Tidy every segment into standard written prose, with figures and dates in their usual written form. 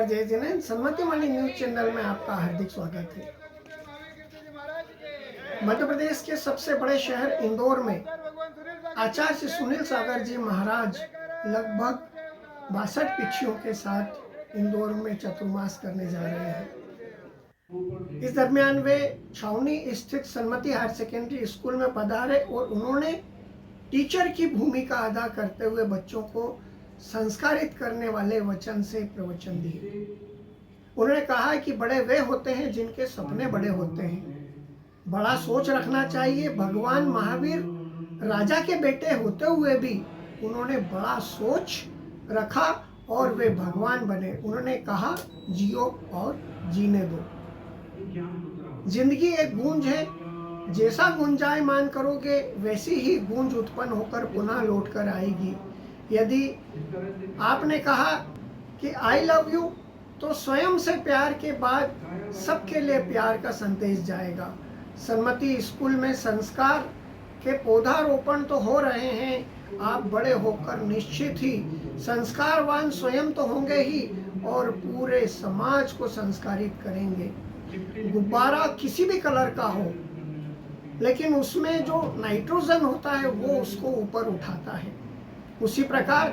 जय जिनेंद्र। सन्मति मणि news channel में आपका हार्दिक स्वागत है। मध्य प्रदेश के सबसे बड़े शहर इंदौर में आचार्य सुनील सागर जी महाराज लगभग 62 पिछियों के साथ इंदौर में चतुर्मास करने जा रहे हैं। इस दरमियान वे छावनी स्थित सन्मति हायर सेकेंडरी स्कूल में पधारे और उन्होंने टीचर की भूमिका अदा करते हुए बच्चों को संस्कारित करने वाले वचन से प्रवचन दिए। उन्होंने कहा कि बड़े वे होते हैं जिनके सपने बड़े होते हैं, बड़ा सोच रखना चाहिए। भगवान महावीर राजा के बेटे होते हुए भी उन्होंने बड़ा सोच रखा और वे भगवान बने। उन्होंने कहा, जियो और जीने दो। जिंदगी एक गूंज है, जैसा गुंजायमान करोगे वैसी ही गूंज उत्पन्न होकर पुनः लौट कर आएगी। यदि आपने कहा कि आई लव यू, तो स्वयं से प्यार के बाद सबके लिए प्यार का संदेश जाएगा। सन्मति स्कूल में संस्कार के पौधारोपण तो हो रहे हैं। आप बड़े होकर निश्चित ही संस्कारवान स्वयं तो होंगे ही और पूरे समाज को संस्कारित करेंगे। गुब्बारा किसी भी कलर का हो, लेकिन उसमें जो नाइट्रोजन होता है वो उसको ऊपर उठाता है। उसी प्रकार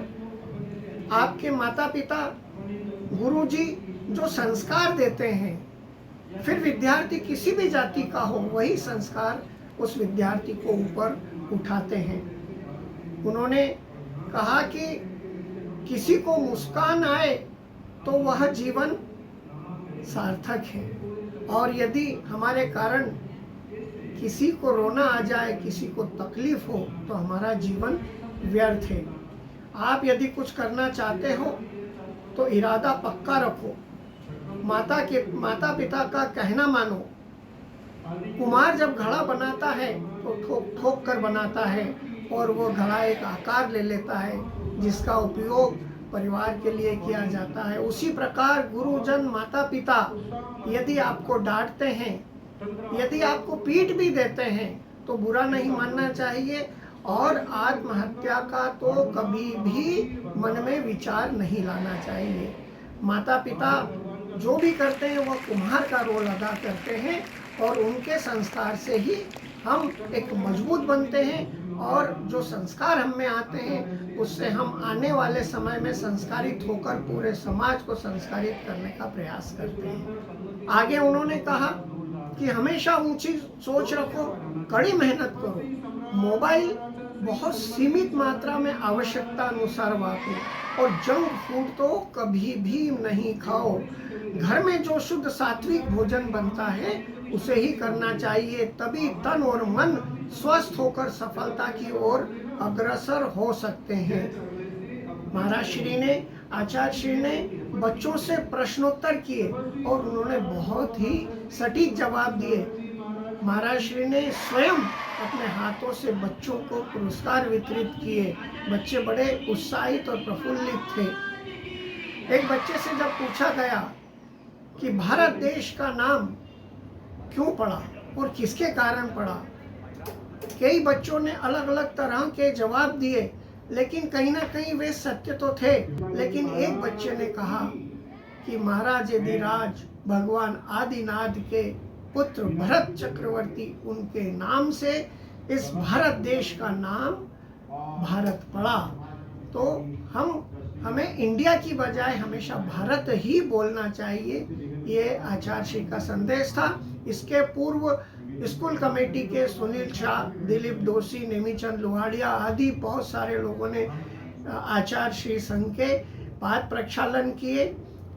आपके माता पिता, गुरुजी जो संस्कार देते हैं, फिर विद्यार्थी किसी भी जाति का हो, वही संस्कार उस विद्यार्थी को ऊपर उठाते हैं। उन्होंने कहा कि किसी को मुस्कान आए तो वह जीवन सार्थक है, और यदि हमारे कारण किसी को रोना आ जाए, किसी को तकलीफ हो, तो हमारा जीवन व्यर्थ है। आप यदि कुछ करना चाहते हो तो इरादा पक्का रखो। माता पिता का कहना मानो। कुम्हार जब घड़ा बनाता है तो ठोक ठोक कर बनाता है और वो घड़ा एक आकार ले लेता है जिसका उपयोग परिवार के लिए किया जाता है। उसी प्रकार गुरुजन, माता पिता यदि आपको डांटते हैं, यदि आपको पीट भी देते हैं, तो बुरा नहीं मानना चाहिए। और आत्महत्या का तो कभी भी मन में विचार नहीं लाना चाहिए। माता पिता जो भी करते हैं वह कुम्हार का रोल अदा करते हैं और उनके संस्कार से ही हम एक मजबूत बनते हैं, और जो संस्कार हम में आते हैं उससे हम आने वाले समय में संस्कारित होकर पूरे समाज को संस्कारित करने का प्रयास करते हैं। आगे उन्होंने कहा कि हमेशा ऊंची सोच रखो, कड़ी मेहनत करो, मोबाइल बहुत सीमित मात्रा में आवश्यकता अनुसार वापरो, और जंक फूड तो कभी भी नहीं खाओ। घर में जो शुद्ध सात्विक भोजन बनता है उसे ही करना चाहिए, तभी तन और मन स्वस्थ होकर सफलता की ओर अग्रसर हो सकते हैं। महाराज श्री ने, आचार्य श्री ने बच्चों से प्रश्नोत्तर किए और उन्होंने बहुत ही सटीक जवाब दिए। महाराज श्री ने स्वयं अपने हाथों से बच्चों को पुरस्कार वितरित किए। बच्चे बड़े उत्साहित और प्रफुल्लित थे। एक बच्चे से जब पूछा गया कि भारत देश का नाम क्यों पड़ा और किसके कारण पड़ा, कई बच्चों ने अलग अलग तरह के जवाब दिए, लेकिन कहीं ना कहीं वे सत्य तो थे। लेकिन एक बच्चे ने कहा कि महाराज यदिराज भगवान आदिनाथ के पुत्र भरत चक्रवर्ती, उनके नाम से इस भारत देश का नाम भारत पड़ा। तो हमें इंडिया की बजाय हमेशा भारत ही बोलना चाहिए। ये आचार्य श्री का संदेश था। इसके पूर्व स्कूल कमेटी के सुनील शाह, दिलीप दोषी, नेमीचंद लोहाड़िया आदि बहुत सारे लोगों ने आचार्य श्री संघ के पाद प्रक्षालन किए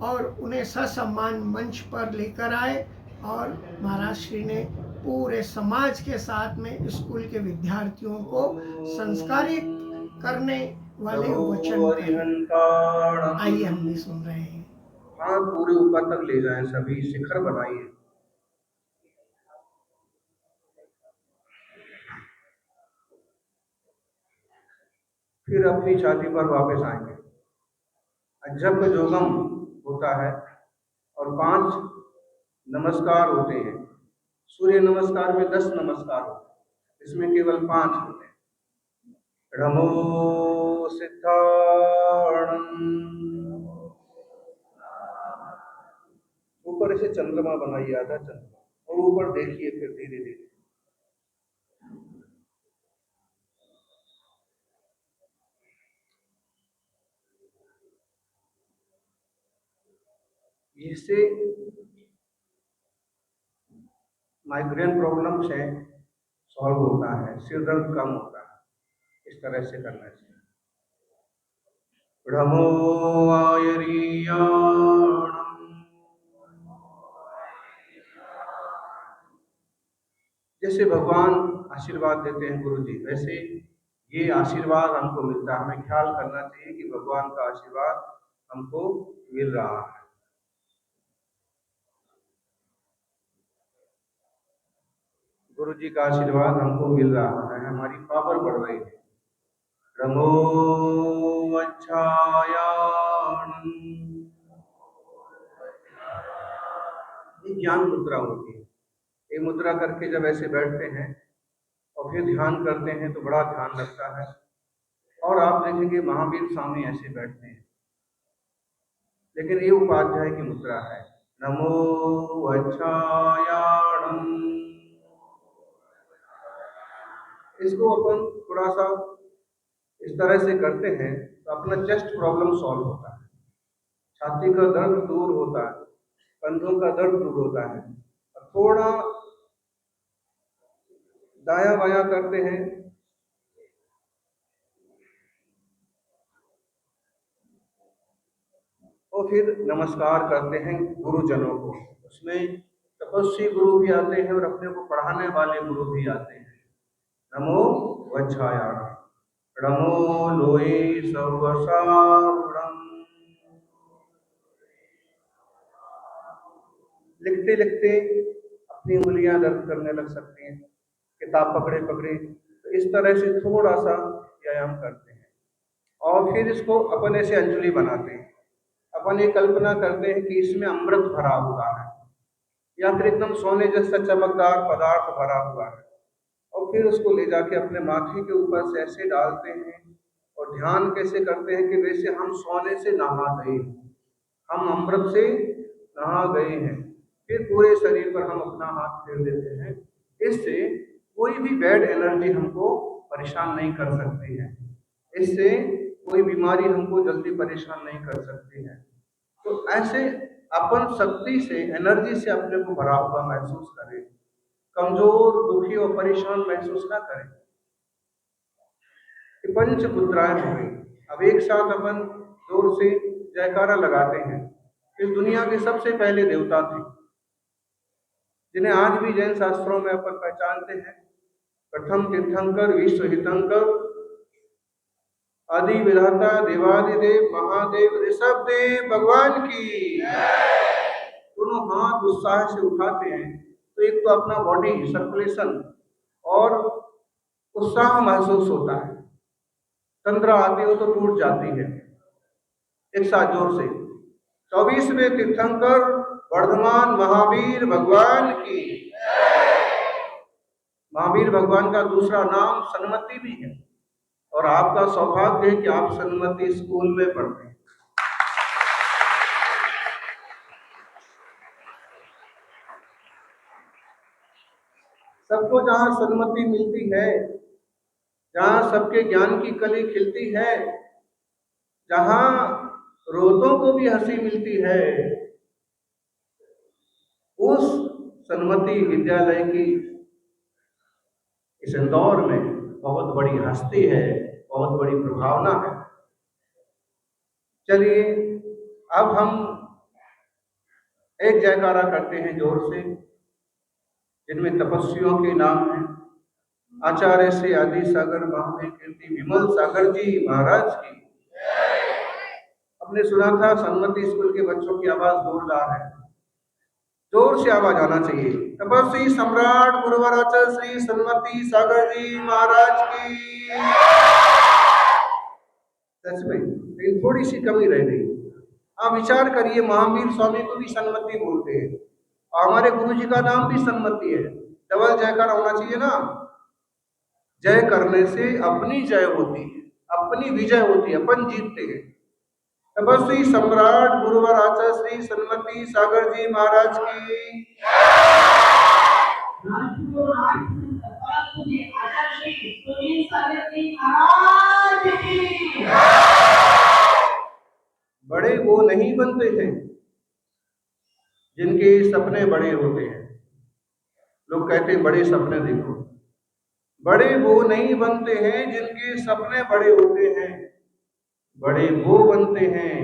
और उन्हें ससम्मान मंच पर लेकर आए, और महाराज श्री ने पूरे समाज के साथ में स्कूल के विद्यार्थियों को संस्कारित करने वाले वचन। आइए हम भी सुन रहे हैं। हाँ, पूरे ऊपर तक ले जाएं, सभी शिखर बनाइए। फिर अपनी छाती पर वापस आएंगे। जप जोगम होता है और 5 नमस्कार होते हैं। सूर्य नमस्कार में 10 नमस्कार होते हैं, इसमें केवल 5 होते हैं। नमो सिद्धाणं ऊपर ऐसे चंद्रमा बनाइए, आधा चंद्रमा, और ऊपर देखिए फिर धीरे धीरे। इससे माइग्रेन प्रॉब्लम्स है सॉल्व होता है, सिर दर्द कम होता है। इस तरह से करना चाहिए। ब्रह्मो आयरीयाणम्। जैसे भगवान आशीर्वाद देते हैं गुरु जी, वैसे ये आशीर्वाद हमको मिलता है। हमें ख्याल करना चाहिए कि भगवान का आशीर्वाद हमको मिल रहा है। गुरु जी का आशीर्वाद हमको मिल रहा है, हमारी पावर बढ़ रही है। ब्रह्मो अच्छायाणम्। ये ज्ञान मुद्रा होती है। ये मुद्रा करके जब ऐसे बैठते हैं और फिर ध्यान करते हैं तो बड़ा ध्यान लगता है। और आप देखेंगे महावीर स्वामी ऐसे बैठते हैं, लेकिन ये उपाध्याय की मुद्रा है। नमो अच्छायाणम्। इसको अपन थोड़ा सा इस तरह से करते हैं तो अपना चेस्ट प्रॉब्लम सॉल्व होता है, छाती का दर्द दूर होता है, कंधों का दर्द दूर होता है। थोड़ा दाया बाया करते हैं और फिर नमस्कार करते हैं गुरुजनों को। उसमें तपस्वी गुरु भी आते हैं और अपने को पढ़ाने वाले गुरु भी आते हैं। नमो वज्रायाणम्। नमो लोये सर्वसारूढम्। लिखते लिखते अपनी उंगलियां दर्द करने लग सकती हैं, किताब पकड़े पकड़े। तो इस तरह से थोड़ा सा व्यायाम करते हैं और फिर इसको अपन ऐसे अंजलि बनाते हैं। अपन ये कल्पना करते हैं कि इसमें अमृत भरा हुआ है या फिर एकदम सोने जैसा चमकदार पदार्थ भरा हुआ है, और फिर उसको ले जाके अपने माथे के ऊपर से ऐसे डालते हैं और ध्यान कैसे करते हैं कि वैसे हम सोने से नहा गए हैं, हम अमृत से नहा गए हैं। फिर पूरे शरीर पर हम अपना हाथ फेर देते हैं। इससे कोई भी बैड एनर्जी हमको परेशान नहीं कर सकती है, इससे कोई बीमारी हमको जल्दी परेशान नहीं कर सकती है। तो ऐसे अपन शक्ति से, एनर्जी से अपने को भरा हुआ महसूस करें, कमजोर, दुखी और परेशान महसूस ना करें। पंच मुद्राएं हो गई। अब एक साथ अपन जोर से जयकारा लगाते हैं। इस दुनिया के सबसे पहले देवता थे, जिन्हें आज भी जैन शास्त्रों में अपन पहचानते हैं। प्रथम तीर्थंकर, विश्व हितंकर, आदि विधाता, देवादिदेव, महादेव, ऋषभ देव भगवान की। दोनों हाथ उत्साह से उठाते हैं तो एक तो अपना बॉडी सर्कुलेशन और उत्साह महसूस होता है। तंद्रा आती हो तो टूट जाती है। एक साथ जोर से 24वें तीर्थंकर वर्धमान महावीर भगवान की। महावीर भगवान का दूसरा नाम सन्मति भी है और आपका सौभाग्य है कि आप सन्मति स्कूल में पढ़ते हैं। सबको जहाँ सन्मति मिलती है, जहाँ सबके ज्ञान की कली खिलती है, जहाँ रोतों को भी हंसी मिलती है, उस सन्मति विद्यालय की इस इंदौर में बहुत बड़ी हस्ती है, बहुत बड़ी प्रभावना है। चलिए अब हम एक जयकारा करते हैं जोर से, जिनमें तपस्वियों के नाम हैं। आचार्य श्री आदि सागर महादेव कीर्ति विमल सागर जी महाराज की। हमने सुना था सन्मति स्कूल के बच्चों की आवाज जोरदार है, जोर से आवाज आना चाहिए। तपस्वी सम्राट गुरुवर आचार्य श्री सन्मति सागर जी महाराज की। सच में लेकिन थोड़ी सी कमी रह गई। आप विचार करिए, महावीर स्वामी को भी सन्मति बोलते हैं और हमारे गुरु जी का नाम भी सन्मति है। डबल जयकार होना चाहिए ना। जय करने से अपनी जय होती है, अपनी विजय होती है, अपन जीतते हैं। तपस्वी सम्राट गुरुवर आचार्य श्री सन्मति सागर जी महाराज की, बड़े वो नहीं बनते हैं जिनके सपने बड़े होते हैं। लोग कहते हैं बड़े सपने देखो। बड़े वो नहीं बनते हैं जिनके सपने बड़े होते हैं। बड़े वो बनते हैं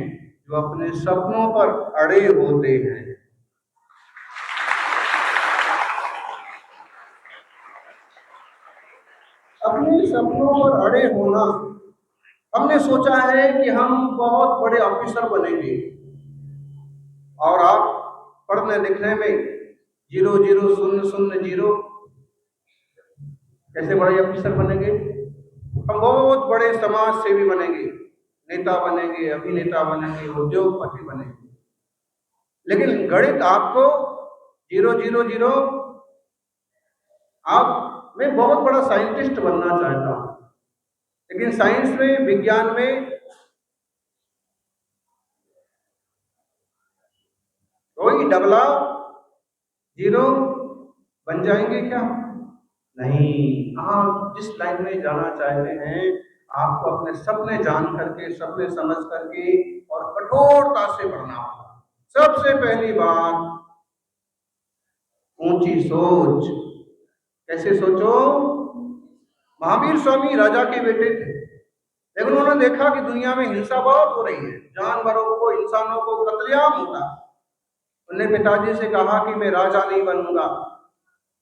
जो अपने सपनों पर अड़े होते हैं। अपने सपनों पर अड़े होना। हमने सोचा है कि हम बहुत बड़े ऑफिसर बनेंगे और आप पढ़ने लिखने में 0 0 0 0 0 कैसे बड़े ऑफिसर बनेंगे? हम बहुत बड़े समाज सेवी बनेंगे, नेता बनेंगे, अभिनेता बनेंगे, उद्योगपति बनेंगे। लेकिन गणित आपको 0 0 0 आप मैं बहुत बड़ा साइंटिस्ट बनना चाहता हूं, लेकिन साइंस में, विज्ञान में कोई डबला 0 बन जाएंगे क्या? नहीं। आप जिस लाइन में जाना चाहते हैं, आपको अपने सपने जान करके, सपने समझ करके और कठोरता से बढ़ना होगा। सबसे पहली बात, ऊंची सोच। कैसे सोचो? महावीर स्वामी राजा के बेटे थे, लेकिन उन्होंने देखा कि दुनिया में हिंसा बहुत हो रही है, जानवरों को, इंसानों को कत्लेआम होता है। उन्होंने पिताजी से कहा कि मैं राजा नहीं बनूंगा,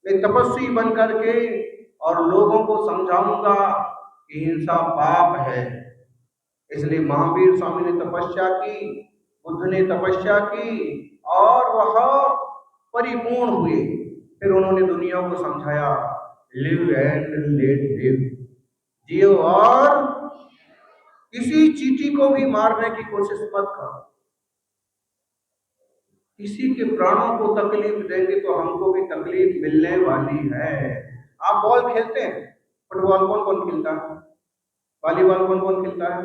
मैं तपस्वी बन करके और लोगों को समझाऊंगा कि हिंसा पाप है। इसलिए महावीर स्वामी ने तपस्या की, बुद्ध ने तपस्या की और वह परिपूर्ण हुए। फिर उन्होंने दुनिया को समझाया, लिव एंड लेट लिव, जियो और किसी चींटी को भी मारने की कोशिश मत करो। किसी के प्राणों को तकलीफ देंगे तो हमको भी तकलीफ मिलने वाली है। आप बॉल खेलते हैं, फुटबॉल कौन कौन खेलता है? वॉलीबॉल कौन कौन खेलता है?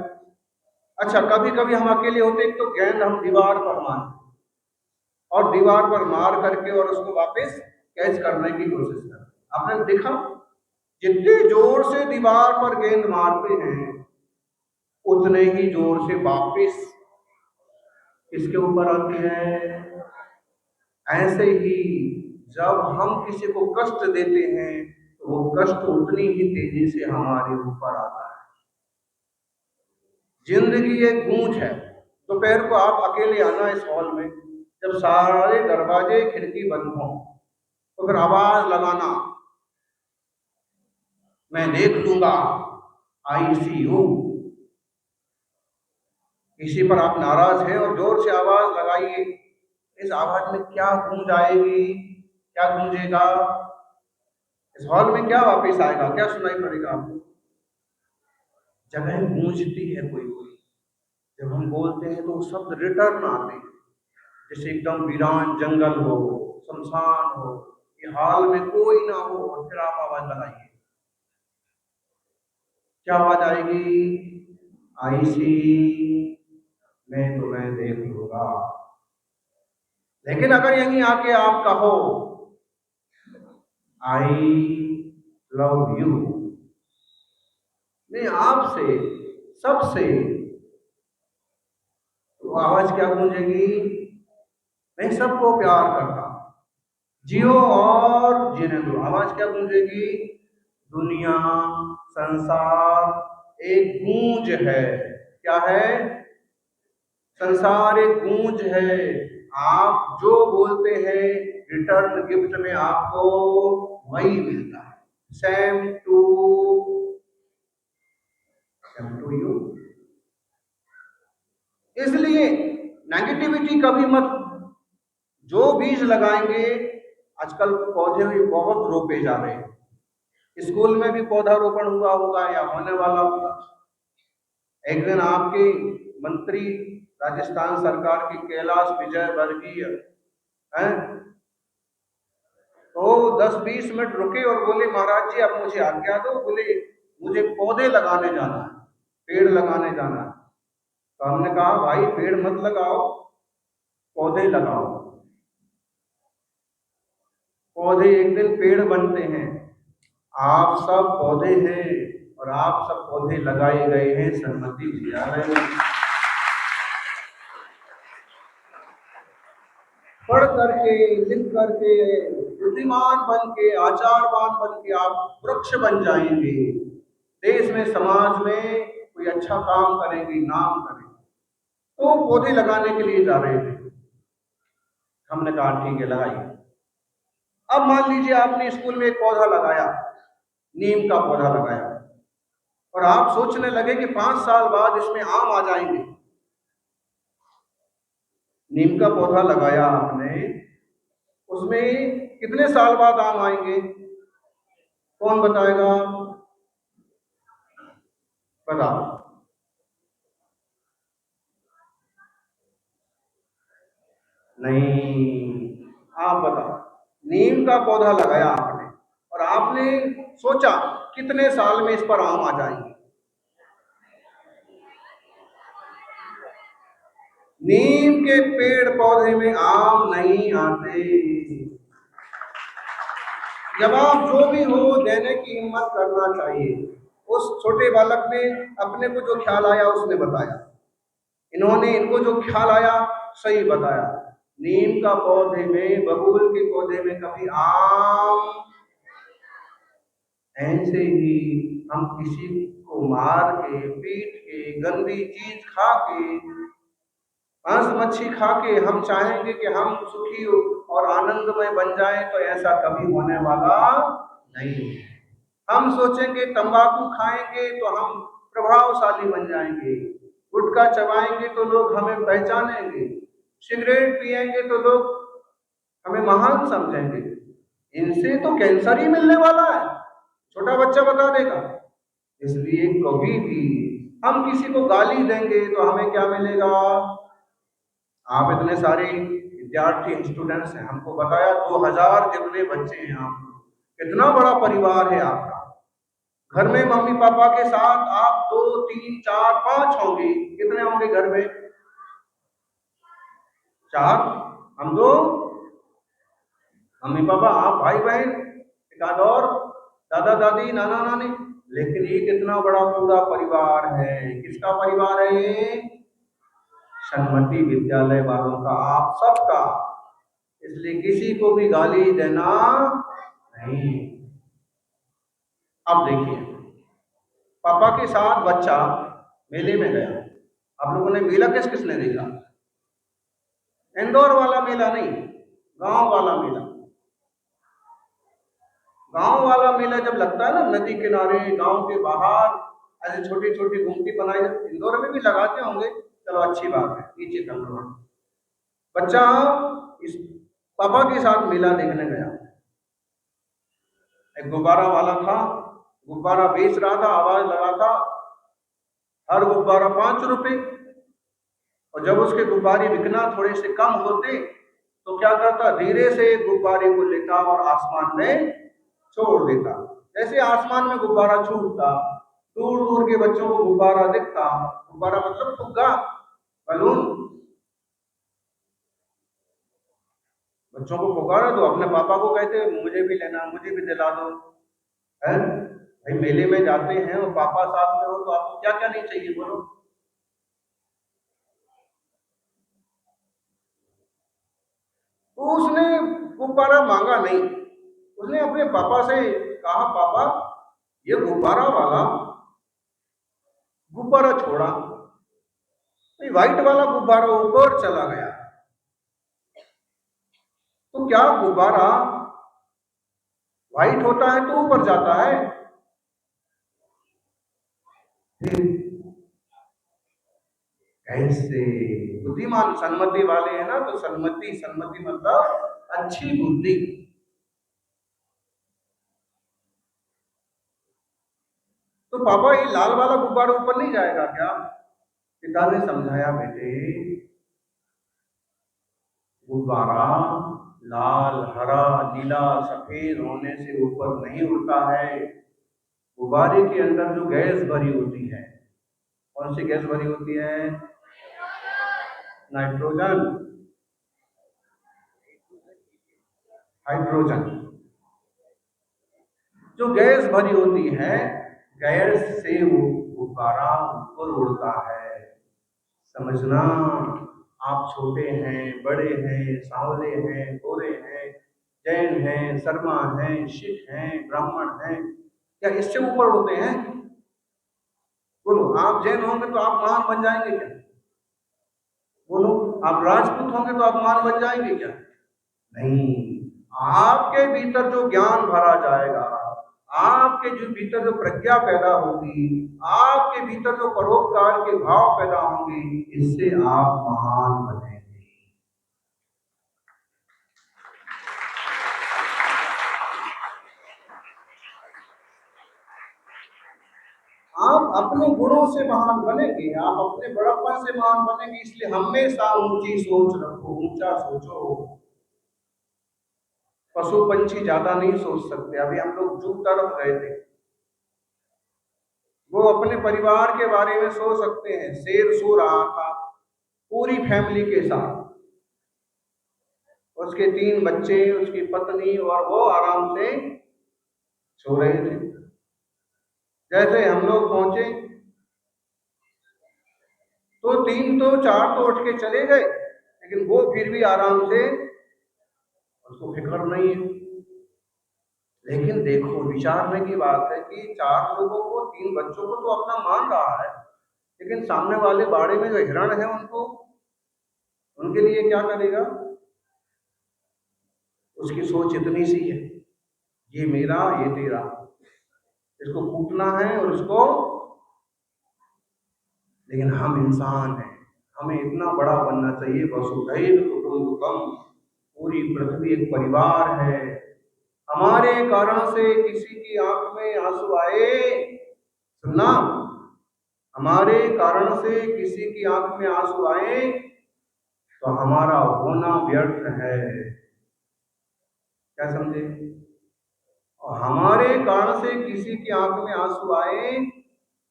अच्छा, कभी कभी हम अकेले होते हैं तो गेंद हम दीवार पर मारते और दीवार पर मार करके और उसको वापस कैच करने की कोशिश करते। आपने देखा, जितने जोर से दीवार पर गेंद मारते हैं उतने ही जोर से वापस किसके ऊपर आती है? ऐसे ही जब हम किसी को कष्ट देते हैं तो वो कष्ट उतनी ही तेजी से हमारे ऊपर आता है। जिंदगी एक गूंज है। दोपहर को आप अकेले आना इस हॉल में, जब सारे दरवाजे खिड़की बंद हों तो फिर आवाज लगाना, मैं देख लूंगा, आई सी यू। किसी पर आप नाराज हैं और जोर से आवाज लगाइए, इस आवाज में क्या गूंज आएगी, क्या गूंजेगा? इस हॉल में क्या वापस आएगा, क्या सुनाई पड़ेगा आपको? जगह गूंजती है कोई कोई, जब हम बोलते हैं तो शब्द रिटर्न आते हैं, जैसे एकदम वीरान जंगल हो, शमशान हो, ये हाल में कोई ना हो और फिर आप आवाज लगाइए, क्या आवाज आएगी? आई सी, मैं तुम्हें देख लूंगा। लेकिन अगर यहीं आके आप कहो आई लव यू, मैं आपसे, सबसे, तो आवाज क्या गूंजेगी? मैं सबको प्यार करता हूं, जियो और जीने दो। आवाज क्या गूंजेगी? दुनिया, संसार एक गूंज है। क्या है? संसार एक गूंज है। आप जो बोलते हैं रिटर्न गिफ्ट में आपको वही मिलता है। Same to you. इसलिए नेगेटिविटी कभी मत, जो बीज लगाएंगे, आजकल पौधे भी बहुत रोपे जा रहे हैं, स्कूल में भी पौधारोपण हुआ होगा या होने वाला होगा। एक दिन आपके मंत्री राजस्थान सरकार की कैलाश विजयवर्गीय हैं, तो 10-20 मिनट रुके और बोले, महाराज जी आप मुझे आज्ञा दो, बोले मुझे पौधे लगाने जाना है, पेड़ लगाने जाना है। तो हमने कहा भाई पेड़ मत लगाओ, पौधे लगाओ। पौधे एक दिन पेड़ बनते हैं। आप सब पौधे हैं और आप सब पौधे लगाए गए हैं सन्मति विद्यालय में। पढ़ करके, लिख करके, बुद्धिमान बन के, आचारवान बन के आप वृक्ष बन जाएंगे। देश में, समाज में कोई अच्छा काम करेंगे, नाम करेंगे। तो पौधे लगाने के लिए जा रहे थे। हमने कहा ठीक है, लगाइए। अब मान लीजिए आपने स्कूल में एक पौधा लगाया, नीम का पौधा लगाया, और आप सोचने लगे कि 5 साल बाद इसमें आम आ जाएंगे। नीम का पौधा लगाया आपने, उसमें कितने साल बाद आम आएंगे? कौन बताएगा? बताओ। नहीं, आप बताओ। नीम का पौधा लगाया आपने और आपने सोचा कितने साल में इस पर आम आ जाएंगे। नीम के पेड़ पौधे में आम नहीं आते। जवाब जो भी हो देने की हिम्मत करना चाहिए। उस छोटे बालक ने अपने को जो ख्याल आया उसने बताया, इन्होंने इनको जो ख्याल आया सही बताया। नीम का पौधे में, बबूल के पौधे में कभी आम, ऐसे ही हम किसी को मार के, पीट के, गंदी चीज खा के, मांस मच्छी खा के हम चाहेंगे कि हम सुखी और आनंदमय बन जाएं, तो ऐसा कभी होने वाला नहीं। हम सोचेंगे तंबाकू खाएंगे तो हम प्रभावशाली बन जाएंगे, गुटखा चबाएंगे तो लोग हमें पहचानेंगे, सिगरेट पिएंगे तो लोग हमें महान समझेंगे। इनसे तो कैंसर ही मिलने वाला है, छोटा बच्चा बता देगा। इसलिए कभी भी हम किसी को गाली देंगे तो हमें क्या मिलेगा? आप इतने सारे विद्यार्थी, स्टूडेंट्स हैं, हमको बताया 2000 जितने बच्चे हैं, आप कितना बड़ा परिवार है आपका। घर में मम्मी पापा के साथ आप 2, 3, 4, 5 होंगे। कितने होंगे घर में? 4। हम 2, मम्मी पापा, आप भाई बहन, एक आध और, दादा दादी, नाना नानी। लेकिन ये कितना बड़ा पूरा परिवार है। किसका परिवार है ये? सन्मति विद्यालय वालों का, आप सबका। इसलिए किसी को भी गाली देना नहीं। अब देखिए, पापा के साथ बच्चा मेले में गया। आप लोगों ने मेला किसने देखा? इंदौर वाला मेला नहीं, गांव वाला मेला। गांव वाला मेला जब लगता है ना, नदी किनारे, गांव के बाहर ऐसे छोटी छोटी घुमटी बनाई जाती। इंदौर में भी लगाते होंगे, चलो अच्छी बात है, नीचे करो। बच्चा इस पापा के साथ मेला देखने गया। एक गुब्बारा वाला था, गुब्बारा बेच रहा था, आवाज लगा था, हर गुब्बारा 5 रुपए। और जब उसके गुब्बारे बिकना थोड़े से कम होते तो क्या करता? धीरे से गुब्बारे को लेता और आसमान में छोड़ देता। जैसे आसमान में गुब्बारा छूटता, दूर दूर के बच्चों को गुब्बारा दिखता। गुब्बारा मतलब फुग्गा, बलून। बच्चों को पुकारा तो अपने पापा को कहते मुझे भी लेना, मुझे भी दिला दो। है भाई, मेले में जाते हैं और पापा साथ में हो तो आपको क्या क्या नहीं चाहिए, बोलो। तो उसने गुब्बारा मांगा नहीं, उसने अपने पापा से कहा, पापा ये गुब्बारा वाला गुब्बारा छोड़ा, व्हाइट वाला गुब्बारा ऊपर चला गया। तो क्या गुब्बारा व्हाइट होता है तो ऊपर जाता है? ऐसे बुद्धिमान सन्मति वाले हैं ना, तो सन्मति, सन्मति मतलब अच्छी बुद्धि। तो पापा ये लाल वाला गुब्बारा ऊपर नहीं जाएगा क्या? पिता ने समझाया, बेटे गुब्बारा लाल, हरा, नीला, सफेद होने से ऊपर नहीं उड़ता है। गुब्बारे के अंदर जो गैस भरी होती है, कौन सी गैस भरी होती है? Nitrogen, hydrogen. जो गैस भरी होती है, गैस से वो गुब्बारा ऊपर उड़ता है। समझना, आप छोटे हैं, बड़े हैं, सांवले हैं, गोरे हैं, जैन हैं, शर्मा हैं, सिख हैं, ब्राह्मण हैं, क्या इससे ऊपर उड़ते हैं? बोलो, आप जैन होंगे तो आप महान बन जाएंगे क्या? बोलो, आप राजपूत होंगे तो आप महान बन जाएंगे क्या? नहीं। आपके भीतर जो ज्ञान भरा जाएगा, आपके जो भीतर जो प्रज्ञा पैदा होगी, आपके भीतर जो परोपकार के भाव पैदा होंगे, इससे आप महान बनेंगे। आप अपने गुणों से महान बनेंगे, आप अपने बड़प्पन से महान बनेंगे। इसलिए हमेशा ऊंची सोच रखो, ऊंचा सोचो। पशु पंछी ज्यादा नहीं सोच सकते। अभी हम लोग जू तरफ गए थे, वो अपने परिवार के बारे में सोच सकते हैं। शेर सो रहा था पूरी फैमिली के साथ, उसके 3 बच्चे, उसकी पत्नी, और वो आराम से सो रहे थे। जैसे हम लोग पहुंचे तो 3 तो 4 तो उठ के चले गए, लेकिन वो फिर भी आराम से, उसको फिक्र नहीं है। लेकिन देखो, विचारने की बात है कि 4 लोगों को, 3 बच्चों को तो अपना मान रहा है, लेकिन सामने वाले बाड़े में जो हिरण है उनको, उनके लिए क्या करेगा? उसकी सोच इतनी सी है, ये मेरा, ये तेरा, इसको कूटना है और उसको। लेकिन हम इंसान हैं, हमें इतना बड़ा बनना चाहिए। वसुधैव कुटुंबकम, पूरी पृथ्वी एक परिवार है। हमारे कारण से किसी की आंख में आंसू आए, सुनना, हमारे कारण से किसी की आंख में आंसू आए तो हमारा होना व्यर्थ है। क्या समझे? और हमारे कारण से किसी की आंख में आंसू आए,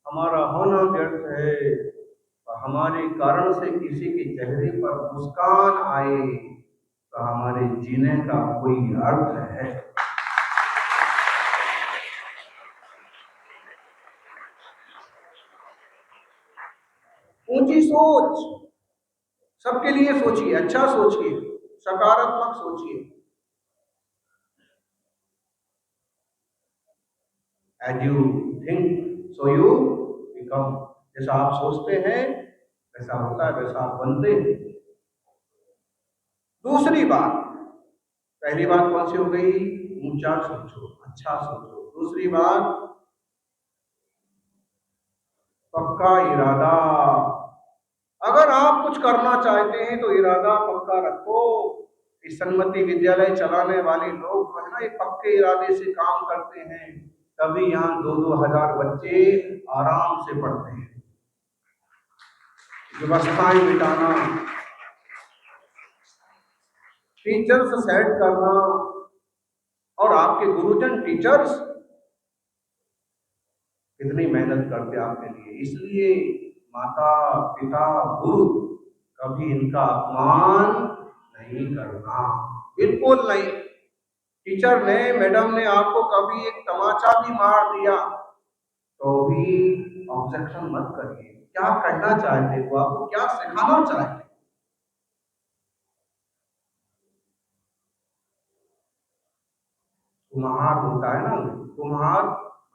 हमारा होना व्यर्थ है। और हमारे कारण से किसी के चेहरे पर मुस्कान आए तो हमारे जीने का कोई अर्थ है। ऊंची सोच, सबके लिए सोचिए, अच्छा सोचिए, सकारात्मक सोचिए। As you think, so you become। जैसा आप सोचते हैं वैसा होता है, वैसा आप बनते हैं। दूसरी बात, पहली बात कौन सी हो गई? ऊंचा सोचो, अच्छा सोचो। दूसरी बात, पक्का इरादा। अगर आप कुछ करना चाहते हैं तो इरादा पक्का रखो। इस सन्मति विद्यालय चलाने वाले लोग जो है ना, ये पक्के इरादे से काम करते हैं, तभी यहाँ 2-2 हजार बच्चे आराम से पढ़ते हैं। व्यवस्थाएं मिटाना, टीचर्स सेट करना, और आपके गुरुजन टीचर्स कितनी मेहनत करते आपके लिए। इसलिए माता पिता गुरु, कभी इनका अपमान नहीं करना, बिल्कुल नहीं। टीचर ने, मैडम ने आपको कभी एक तमाचा भी मार दिया तो भी ऑब्जेक्शन मत करिए। क्या कहना चाहते हो, आपको क्या सिखाना चाहते? कुम्हार होता है ना, कुम्हार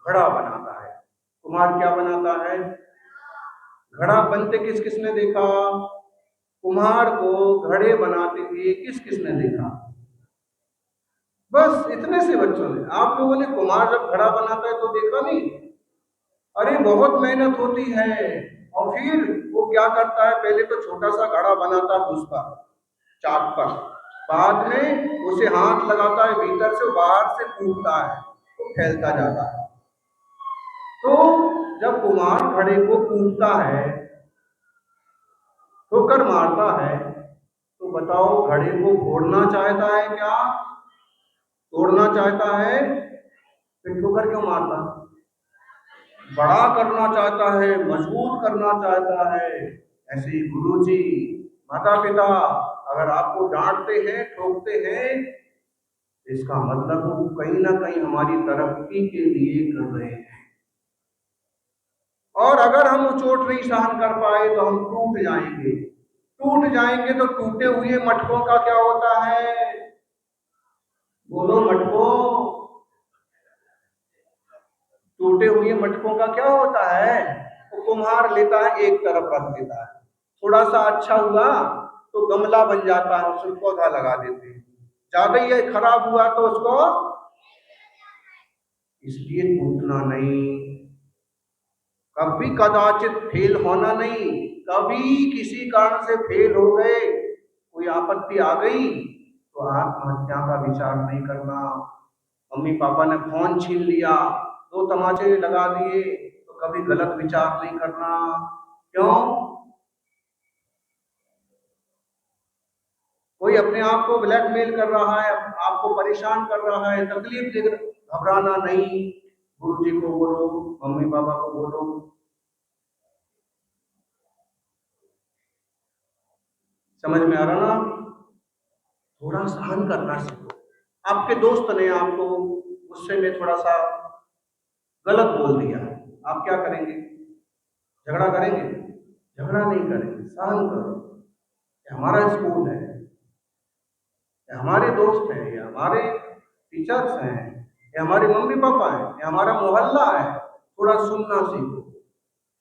घड़ा बनाता है। कुम्हार क्या बनाता है? घड़ा बनते किस किस ने देखा? कुम्हार को घड़े बनाते हुए किस किस ने देखा? बस इतने से बच्चों ने। आप लोगों ने कुम्हार जब घड़ा बनाता है तो देखा नहीं? अरे बहुत मेहनत होती है। और फिर वो क्या करता है? पहले तो छोटा सा घड़ा बनाता है उस पर, चाक पर, बाद में उसे हाथ लगाता है, भीतर से बाहर से फूटता है तो फैलता जाता है। तो जब कुम्हार घड़े को कूटता है, ठोकर मारता है, तो बताओ घड़े को फोड़ना चाहता है क्या? तोड़ना चाहता है? फिर ठोकर क्यों मारता? बड़ा करना चाहता है, मजबूत करना चाहता है। ऐसे ही गुरुजी माता पिता अगर आपको डांटते हैं, ठोकते हैं, इसका मतलब वो कहीं ना कहीं हमारी तरक्की के लिए कर रहे हैं। और अगर हम वो चोट नहीं सहन कर पाए तो हम टूट जाएंगे। टूट जाएंगे तो टूटे हुए मटकों का क्या होता है? बोलो मटकों, टूटे हुए मटकों का क्या होता है? वो कुम्हार लेता है, एक तरफ रख देता है, थोड़ा सा अच्छा हुआ तो गमला बन जाता है, उसमें पौधा लगा देते हैं। ज्यादा ही खराब हुआ तो उसको, इसलिए टूटना नहीं, कभी कदाचित फेल होना नहीं। कभी किसी कारण से फेल हो गए, कोई आपत्ति आ गई तो आत्महत्या का विचार नहीं करना। मम्मी पापा ने फोन छीन लिया, दो तमाचे लगा दिए, तो कभी गलत विचार नहीं करना। क्यों? कोई अपने आप को ब्लैकमेल कर रहा है, आपको परेशान कर रहा है, तकलीफ दे, घबराना नहीं। गुरु जी को बोलो, मम्मी पापा को बोलो। समझ में आ रहा ना? थोड़ा सहन करना सीखो। आपके दोस्त ने आपको गुस्से में थोड़ा सा गलत बोल दिया, आप क्या करेंगे? झगड़ा करेंगे? झगड़ा नहीं करेंगे, सहन करो। ये हमारा स्कूल है, ये हमारे दोस्त हैं, ये हमारे टीचर्स हैं, ये हमारे मम्मी पापा हैं, ये हमारा मोहल्ला है। थोड़ा सुनना सीखो,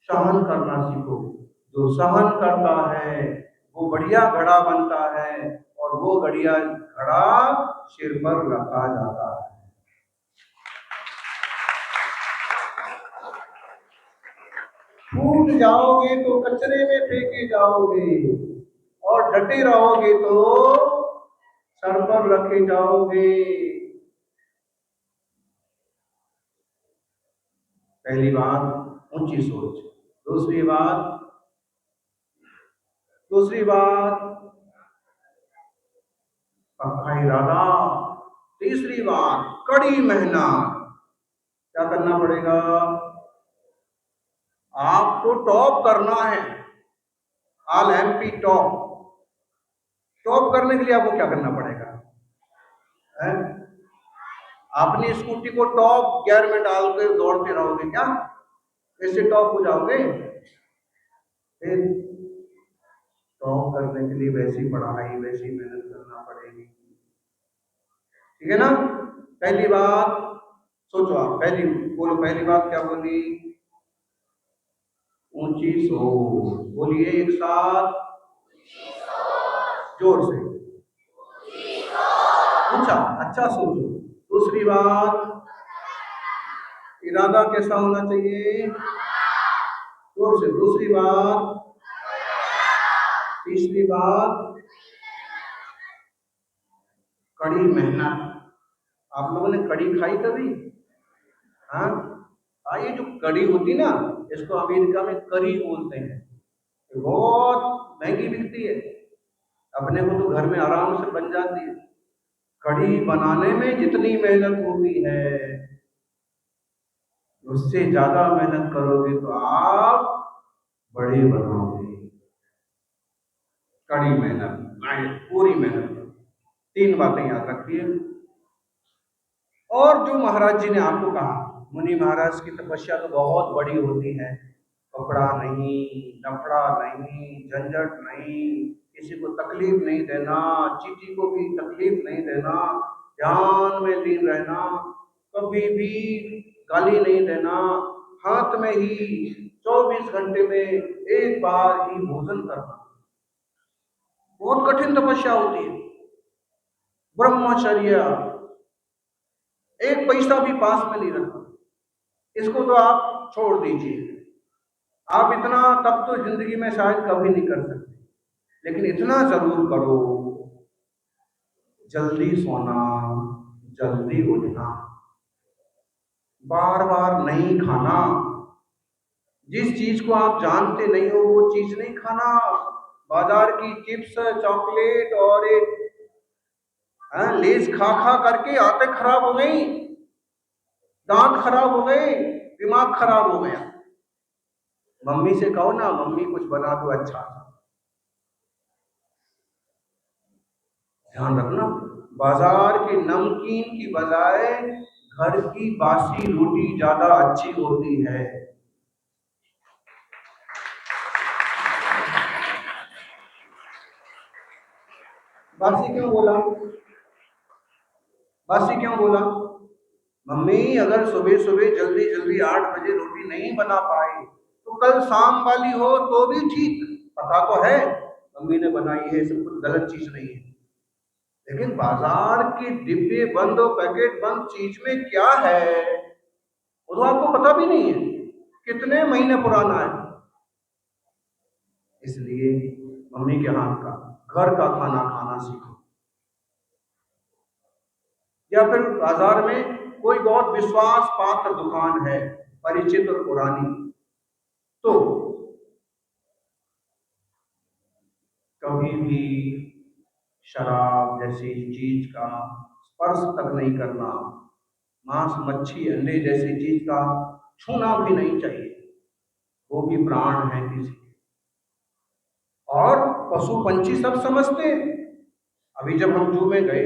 सहन करना सीखो। जो सहन करता है वो बढ़िया घड़ा बनता है, और वो बढ़िया घड़ा सिर पर रखा जाता है। टूट जाओगे तो कचरे में फेंके जाओगे, और डटे रहोगे तो सर पर रखे जाओगे। पहली बात ऊंची सोच। दूसरी बात पक्का इरादा। तीसरी बात कड़ी मेहनत। क्या करना पड़ेगा? आपको टॉप करना है, ऑल एमपी टॉप। टॉप करने के लिए आपको क्या करना पड़ेगा? है? अपनी स्कूटी को टॉप गियर में डाल के दौड़ते रहोगे क्या? ऐसे टॉप हो जाओगे? फिर टॉप करने के लिए वैसी पढ़ाई, वैसी मेहनत करना पड़ेगी। ठीक है ना? पहली बात सोचो, आप पहली बोलो, पहली बात क्या बोली? ऊंची सोच। बोलिए एक साथ, जोर से, ऊंचा, अच्छा सोचो। दूसरी बात, इरादा कैसा होना चाहिए? जोर से। दूसरी बात, तीसरी बात कड़ी मेहनत। आप लोगों ने कड़ी खाई कभी? हाँ, ये जो कड़ी होती ना, इसको अमेरिका में करी बोलते हैं, बहुत महंगी बिकती है। अपने को तो घर में आराम से बन जाती है। कड़ी बनाने में जितनी मेहनत होती है, उससे ज्यादा मेहनत करोगे तो आप बड़े बनोगे। कड़ी मेहनत, पूरी मेहनत। तीन बातें याद रखिए। और जो महाराज जी ने आपको कहा, मुनि महाराज की तपस्या तो बहुत बड़ी होती है। कपड़ा नहीं, लफड़ा नहीं, झंझट नहीं, किसी को तकलीफ नहीं देना, चीटी को भी तकलीफ नहीं देना, ध्यान में लीन रहना, कभी भी गाली नहीं देना, हाथ में ही 24 घंटे में एक बार ही भोजन करना। बहुत कठिन तपस्या होती है। ब्रह्मचर्य, एक पैसा भी पास में नहीं रखना। इसको तो आप छोड़ दीजिए। आप इतना तब तो जिंदगी में शायद कभी नहीं कर सकते, लेकिन इतना जरूर करो, जल्दी सोना, जल्दी उठना, बार बार नहीं खाना। जिस चीज को आप जानते नहीं हो वो चीज नहीं खाना। बाजार की चिप्स, चॉकलेट और एक लेस खा खा करके आंतें खराब हो गई, दांत खराब हो गए, दिमाग खराब हो गया। मम्मी से कहो ना, मम्मी कुछ बना दो अच्छा। ध्यान रखना, बाजार के नमकीन की बजाय घर की बासी रोटी ज्यादा अच्छी होती है। बासी क्यों बोला? बासी क्यों बोला? मम्मी अगर सुबह सुबह जल्दी जल्दी 8 बजे रोटी नहीं बना पाए तो कल शाम वाली हो तो भी ठीक, पता तो है मम्मी ने बनाई है, सब कुछ गलत चीज नहीं है। लेकिन बाजार के डिब्बे बंद और पैकेट बंद चीज में क्या है वो तो आपको पता भी नहीं है, कितने महीने पुराना है। इसलिए मम्मी के हाथ का घर का खाना खाना सीखो। या फिर बाजार में कोई बहुत विश्वास पात्र दुकान है, परिचित और पुरानी, तो कभी भी शराब जैसी चीज का स्पर्श तक नहीं करना, मांस मच्छी अंडे जैसी चीज का छूना भी नहीं चाहिए, वो भी प्राण है किसी के। और पशु पंछी सब समझते हैं। अभी जब हम जू में गए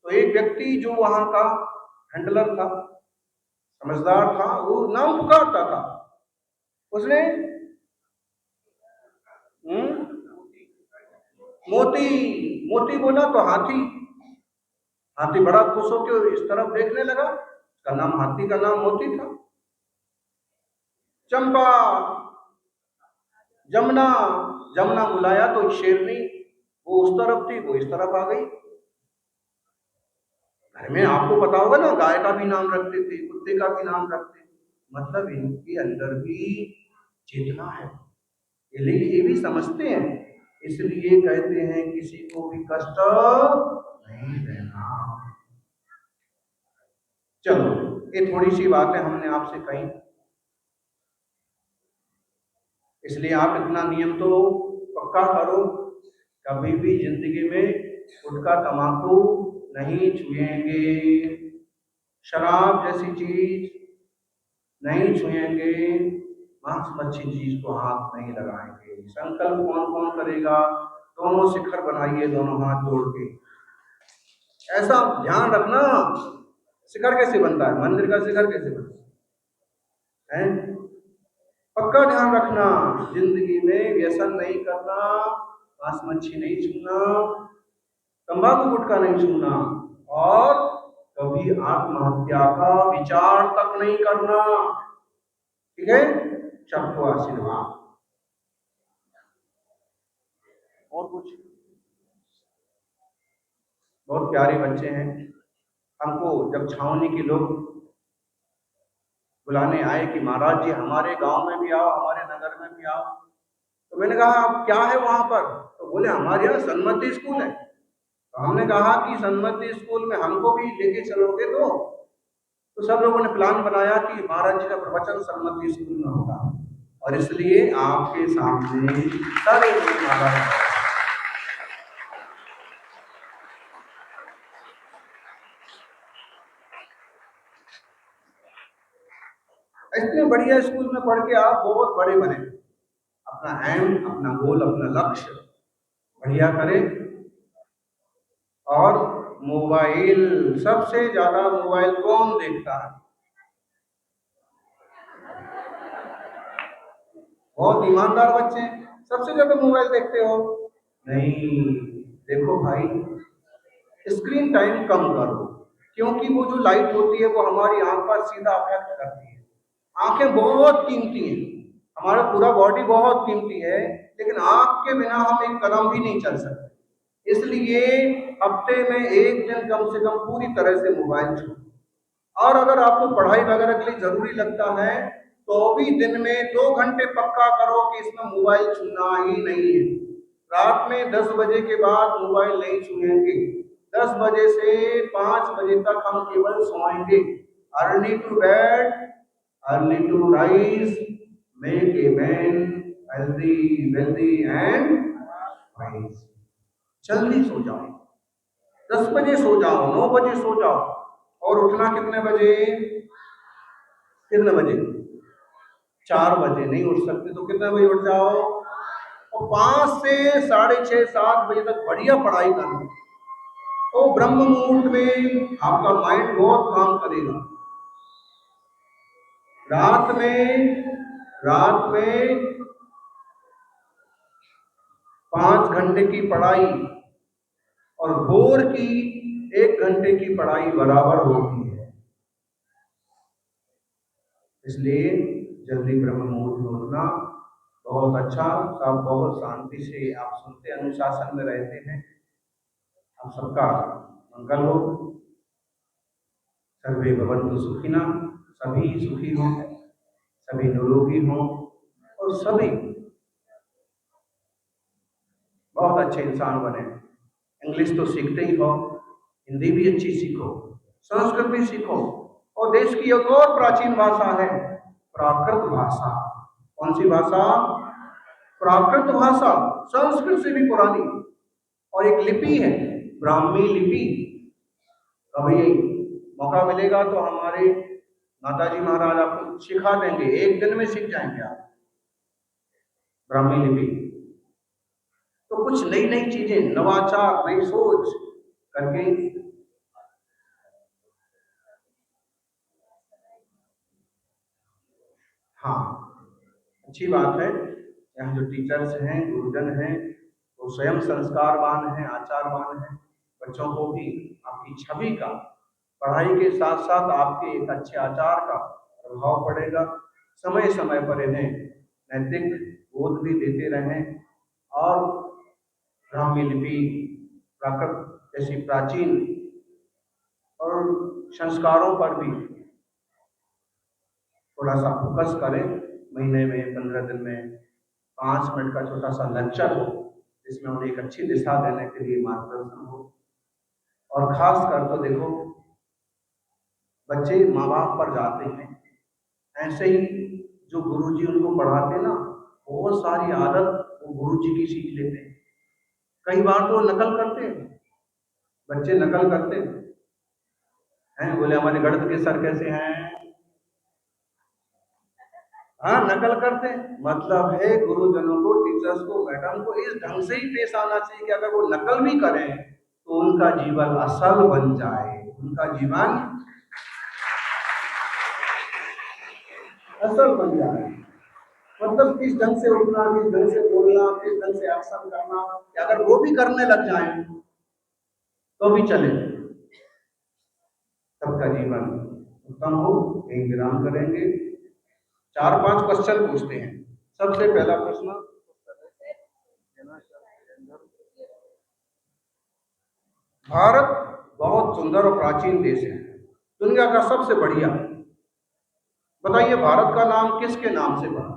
तो एक व्यक्ति जो वहां का हैंडलर था, समझदार था, वो नाम पुकारता था। उसने मोती मोती बोला तो हाथी, हाथी बड़ा खुश होकर इस तरफ देखने लगा, उसका नाम, हाथी का नाम मोती था। चंपा, जमुना, जमुना बुलाया तो शेरनी, वो उस तरफ थी, वो इस तरफ आ गई। घर में आपको पता होगा ना, गाय का भी नाम रखते थे, कुत्ते का भी नाम रखते थे, मतलब इनके अंदर भी चेतना है, ये भी समझते हैं। इसलिए कहते हैं किसी को भी कष्ट नहीं देना। चलो, ये थोड़ी सी बातें हमने आपसे कही, इसलिए आप इतना नियम तो पक्का करो, कभी भी जिंदगी में गुटखा तंबाकू नहीं छुएंगे, शराब जैसी चीज नहीं छुएंगे, मांस मच्छी चीज को हाथ नहीं लगाएंगे। संकल्प कौन कौन करेगा? दोनों शिखर बनाइए, दोनों हाथ जोड़ के। ऐसा ध्यान रखना, शिखर कैसे बनता है, मंदिर का शिखर कैसे बनता है? पक्का ध्यान रखना, जिंदगी में व्यसन नहीं करना, मांस मच्छी नहीं छूना, तंबाकू गुटखा नहीं छूना, और कभी आत्महत्या का विचार तक नहीं करना। ठीक है? सबको आशीर्वाद। और कुछ? बहुत प्यारे बच्चे हैं। हमको जब छावनी के लोग बुलाने आए कि महाराज जी हमारे गांव में भी आओ, हमारे नगर में भी आओ, तो मैंने कहा अब क्या है वहां पर? तो बोले हमारे यहाँ सन्मति स्कूल है। तो हमने कहा कि सन्मति स्कूल में हमको भी लेके चलोगे? तो सब लोगों ने प्लान बनाया कि महाराज जी का प्रवचन सन्मति स्कूल में होगा, और इसलिए आपके सामने सारे महाराज, इतने बढ़िया स्कूल में पढ़ के आप बहुत बड़े बने, अपना एम, अपना गोल, अपना लक्ष्य बढ़िया करें। और मोबाइल, सबसे ज्यादा मोबाइल कौन देखता है? बहुत ईमानदार बच्चे सबसे ज्यादा मोबाइल देखते हो? नहीं, देखो भाई, स्क्रीन टाइम कम करो, क्योंकि वो जो लाइट होती है वो हमारी आंख पर सीधा अफेक्ट करती है। आंखें बहुत कीमती हैं, हमारा पूरा बॉडी बहुत कीमती है, लेकिन आंख के बिना हम एक कदम भी नहीं चल सकते। इसलिए हफ्ते में एक दिन कम से कम पूरी तरह से मोबाइल छोड़ो। और अगर आपको पढ़ाई वगैरह के लिए जरूरी लगता है तो भी दिन में 2 घंटे पक्का करो कि इसमें मोबाइल छूना ही नहीं है। रात में 10 बजे के बाद मोबाइल नहीं छूएंगे, 10 बजे से 5 बजे तक हम केवल सोएंगे। Early to bed, early to rise, make a man healthy, wealthy and wise. जल्दी सो जाओ, 10 बजे सो जाओ, 9 बजे सो जाओ, और उठना कितने बजे? कितने बजे? 4 बजे। नहीं उठ सकते तो कितने बजे उठ जाओ? और 5 से 6:30 7 बजे तक बढ़िया पढ़ाई करनी, तो ब्रह्म मुहूर्त में आपका माइंड बहुत काम करेगा। रात में 5 घंटे की पढ़ाई और भोर की 1 घंटे की पढ़ाई बराबर होती है। इसलिए जल्दी ब्रह्म मुहूर्त में उठना बहुत अच्छा। सब बहुत शांति से आप सुनते, अनुशासन में रहते हैं। आप सबका मंगल हो। सर्वे भवन्तु सुखिनः, सभी सुखी हों, सभी निरोगी हों और सभी बहुत अच्छे इंसान बने। इंग्लिश तो सीखते ही हो, हिंदी भी अच्छी सीखो, संस्कृत भी सीखो, और देश की एक और प्राचीन भाषा है प्राकृत भाषा। कौन सी भाषा? प्राकृत भाषा, संस्कृत से भी पुरानी। और एक लिपि है ब्राह्मी लिपि। कभी मौका मिलेगा तो हमारे माताजी महाराज आपको सिखा देंगे, 1 दिन में सीख जाएंगे आप ब्राह्मी लिपि। तो कुछ नई नई चीजें, नवाचार, नई सोच करके हाँ, अच्छी बात है। यहाँ जो टीचर्स हैं, गुरुजन हैं, वो स्वयं संस्कारवान हैं, आचारवान हैं। बच्चों को भी आपकी छवि का, पढ़ाई के साथ साथ आपके एक अच्छे आचार का प्रभाव पड़ेगा। समय समय पर इन्हें नैतिक बोध भी देते रहें और ब्राह्मी लिपि, प्राकृत जैसी प्राचीन और संस्कारों पर भी थोड़ा सा फोकस करें। महीने में, 15 दिन में 5 मिनट का छोटा सा लेक्चर हो, जिसमें उन्हें एक अच्छी दिशा देने के लिए मार्गदर्शन हो। और खास कर तो देखो, बच्चे माँ बाप पर जाते हैं, ऐसे ही जो गुरुजी उनको पढ़ाते ना, बहुत सारी आदत वो गुरुजी की सीख लेते हैं। कई बार तो नकल करते हैं, बच्चे नकल करते हैं। बोले हमारे गणित के सर कैसे हैं, हाँ नकल करते हैं। मतलब है गुरुजनों को, टीचर्स को, मैडम को इस ढंग से ही पेश आना चाहिए कि अगर वो नकल भी करें तो उनका जीवन असल बन जाए, उनका जीवन असल बन जाए। मतलब किस ढंग से उठना, किस ढंग से बोलना, किस ढंग से एक्शन करना, अगर वो भी करने लग जाए तो भी चले, सबका जीवन उत्तम हो। एक विराम करेंगे, 4-5 क्वेश्चन पूछते हैं। सबसे पहला प्रश्न, भारत बहुत सुंदर और प्राचीन देश है, दुनिया का सबसे बढ़िया। बताइए भारत का नाम किसके नाम से पड़ा?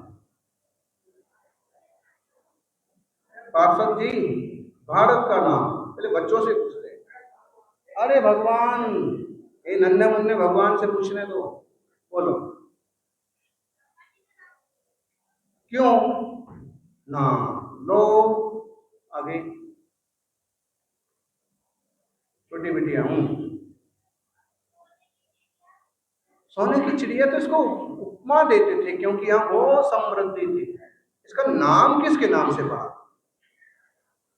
पार्षद जी, भारत का नाम पहले बच्चों से पूछते हैं। अरे भगवान, ये नन्हे मुन्ने भगवान से पूछने दो, बोलो क्यों ना। लो आगे, छोटी बिटिया हूं। सोने की चिड़िया तो इसको उपमा देते थे क्योंकि यहाँ बहुत समृद्धि थी। इसका नाम किसके नाम से पड़ा?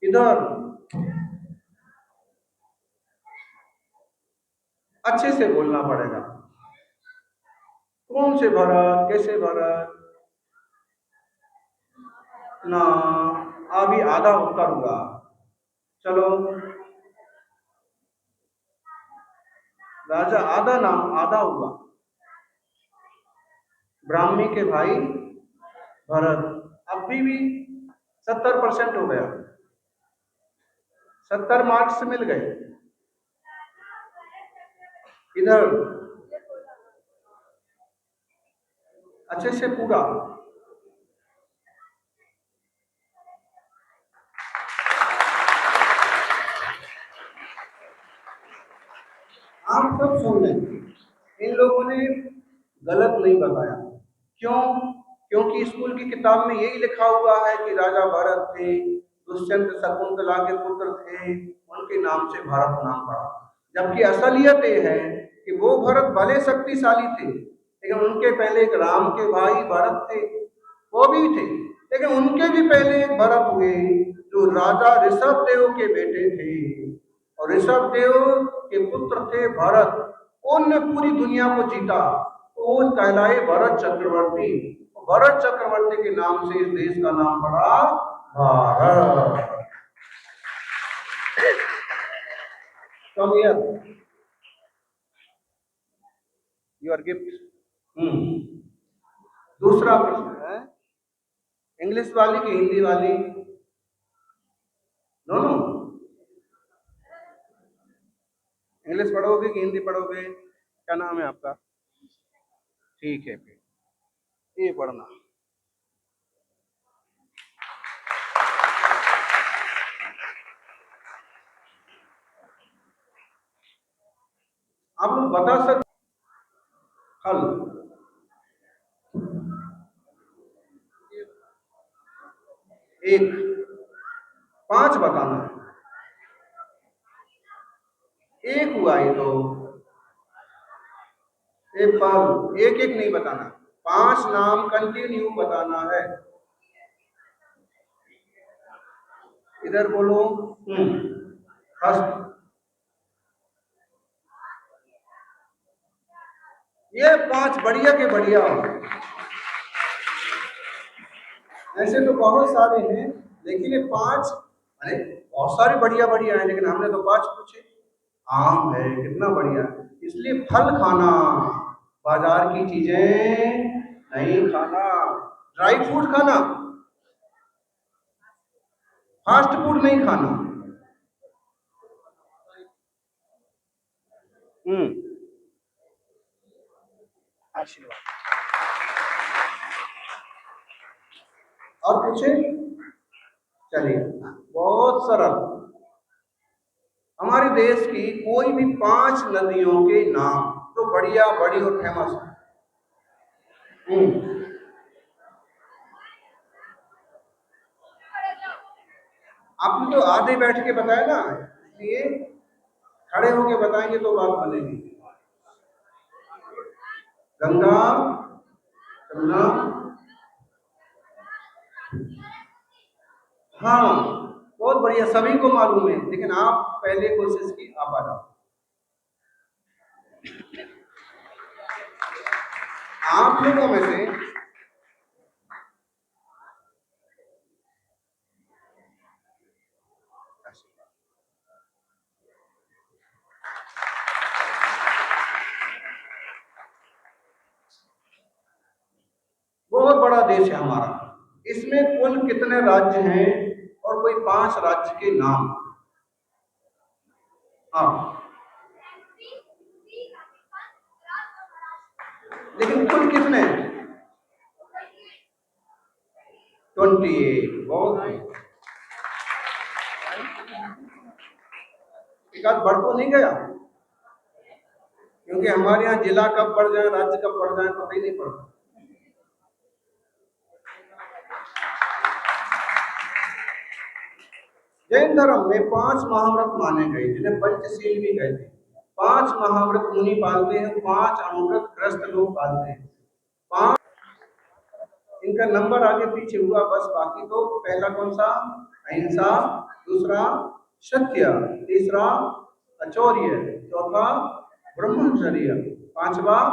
इधर अच्छे से बोलना पड़ेगा। कौन से भरत, कैसे भरत ना, अभी आधा उत्तर हुआ। चलो राजा, आधा नाम आधा हुआ। ब्राह्मी के भाई भरत, अभी भी 70% हो गया, 70 मार्क्स मिल गए। इधर अच्छे से पूरा। आप सब सुन लें, इन लोगों ने गलत नहीं बताया। क्यों? क्योंकि स्कूल की किताब में यही लिखा हुआ है कि राजा भरत थे, दुष्यंत शकुंतला के पुत्र थे, उनके नाम से भारत नाम पड़ा। जबकि असलियत ये है कि वो भरत भले शक्तिशाली थे, लेकिन उनके पहले एक राम के भाई भरत थे, वो भी थे, लेकिन उनके भी पहले एक भरत हुए जो राजा ऋषभ देव के बेटे थे, और ऋषभ देव के पुत्र थे भरत, उनने पूरी दुनिया को जीता, तो वो कहलाए भरत चक्रवर्ती। भरत चक्रवर्ती के नाम से इस देश का नाम पड़ा Bharat. Come here your gift. दूसरा प्रश्न है, इंग्लिश वाली की हिंदी वाली? दोनों? इंग्लिश पढ़ोगे कि हिंदी पढ़ोगे? क्या नाम है आपका? ठीक है, फिर ये पढ़ना। आप लोग बता सकते फल? एक, 5 बताना है। एक हुआ ये तो एप्पल। एक एक नहीं बताना, 5 नाम कंटिन्यू बताना है। इधर बोलो। फर्स्ट, ये 5 बढ़िया के बढ़िया। ऐसे तो बहुत सारे हैं, लेकिन ये 5, अरे बहुत सारे बढ़िया बढ़िया हैं, लेकिन हमने तो 5 पूछे। आम है, कितना बढ़िया। इसलिए फल खाना, बाजार की चीजें नहीं खाना, ड्राई फ्रूट खाना, फास्ट फूड नहीं खाना। आशीर्वाद। और पूछे? चलिए, बहुत सरल। हमारे देश की कोई भी 5 नदियों के नाम जो बढ़िया, बड़ी और फेमस है। आपने तो आधे बैठ के बताया ना, इसलिए खड़े होके बताएंगे तो बात बनेगी। गंगा, यमुना, हाँ बहुत बढ़िया, सभी को मालूम है, लेकिन आप पहले कोशिश की, आप आ जाओ। आप लोगों में से बहुत बड़ा देश है हमारा, इसमें कुल कितने राज्य हैं और कोई 5 राज्य के नाम? हाँ, लेकिन कुल कितने? 28। बहुत एक आध बढ़ तो नहीं गया? क्योंकि हमारे यहाँ जिला कब बढ़ जाए, राज्य कब बढ़ जाए, पता ही नहीं पड़ता। जैन धर्म में 5 महाव्रत माने गए, जिन्हें पंचशील भी कहते हैं। 5 महाव्रत मुनि पालते हैं, 5 अमृत ग्रस्त लोग पालते हैं। 5 इनका नंबर आगे पीछे हुआ बस, बाकी तो पहला कौन सा? अहिंसा, दूसरा सत्य, तीसरा अचौर्य, चौथा ब्रह्मचर्य, 5वां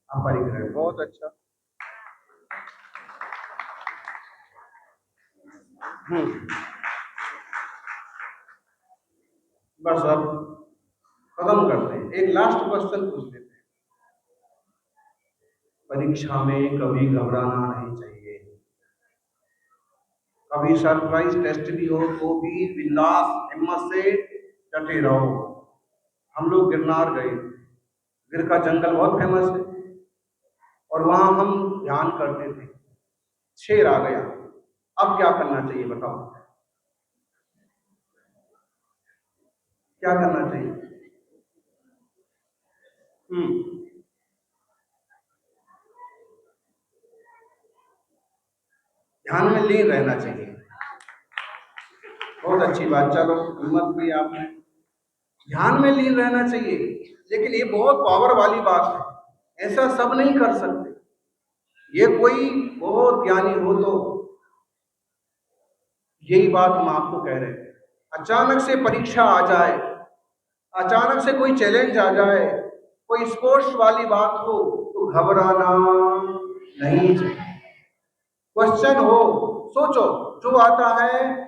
अपरिग्रह। बहुत अच्छा। बस अब खत्म करते हैं, एक लास्ट क्वेश्चन पूछ लेते हैं। परीक्षा में कभी घबराना नहीं चाहिए, कभी सरप्राइज टेस्ट भी हो तो भी बिंदास हिम्मत से डटे रहो। हम लोग गिरनार गए, गिर का जंगल बहुत फेमस है, और वहां हम ध्यान करते थे, शेर आ गया। अब क्या करना चाहिए बताओ? क्या करना चाहिए? ध्यान में लीन रहना चाहिए। बहुत अच्छी बात, चलो हिम्मत भी आपने। ध्यान में लीन रहना चाहिए, लेकिन ये बहुत पावर वाली बात है, ऐसा सब नहीं कर सकते। ये कोई बहुत ज्ञानी हो तो यही बात हम आपको कह रहे हैं। अचानक से परीक्षा आ जाए, अचानक से कोई चैलेंज आ जाए, कोई स्पोर्ट्स वाली बात हो, तो घबराना नहीं चाहिए। क्वेश्चन हो, सोचो, जो आता है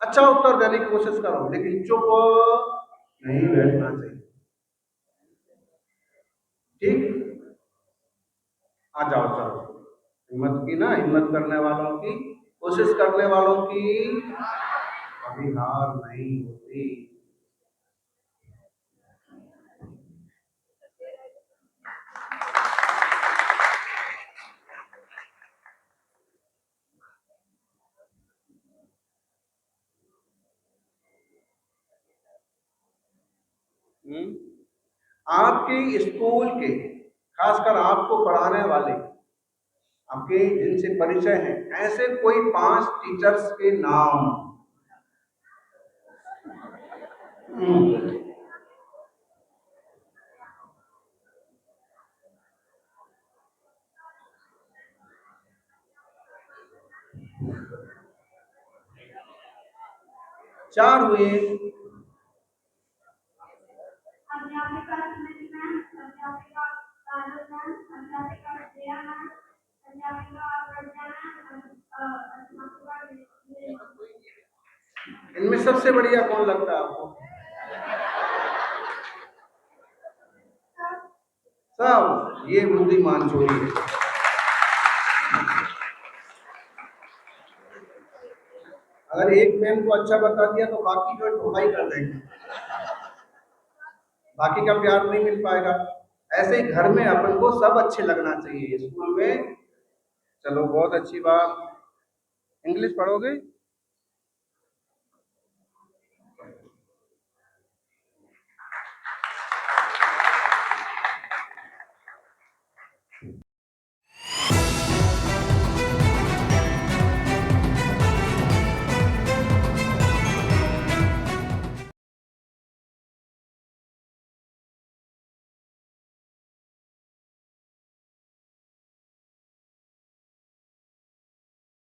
अच्छा उत्तर देने की कोशिश करो, लेकिन चुप नहीं बैठना चाहिए। ठीक, आ जाओ चलो, हिम्मत की ना, हिम्मत करने वालों की, कोशिश करने वालों की कभी हार नहीं होती। आपके स्कूल के, खासकर आपको पढ़ाने वाले, आपके जिनसे परिचय है, ऐसे कोई 5 टीचर्स के नाम। 4 हुए। अध्यापिका स्मृति मैम, अध्यापिका काजल मैम, अध्यापिका श्रेया मैम, अध्यापिका प्रज्ञा मैम, अध्यापिका इनमें सबसे बढ़िया कौन लगता है आपको? सब, ये बुद्धिमान चोरी है। अगर एक मैम को अच्छा बता दिया तो बाकी जो ठोकाई कर देंगे, बाकी का प्यार नहीं मिल पाएगा। ऐसे ही घर में अपन को सब अच्छे लगना चाहिए, स्कूल में चलो बहुत अच्छी बात। इंग्लिश पढ़ोगे?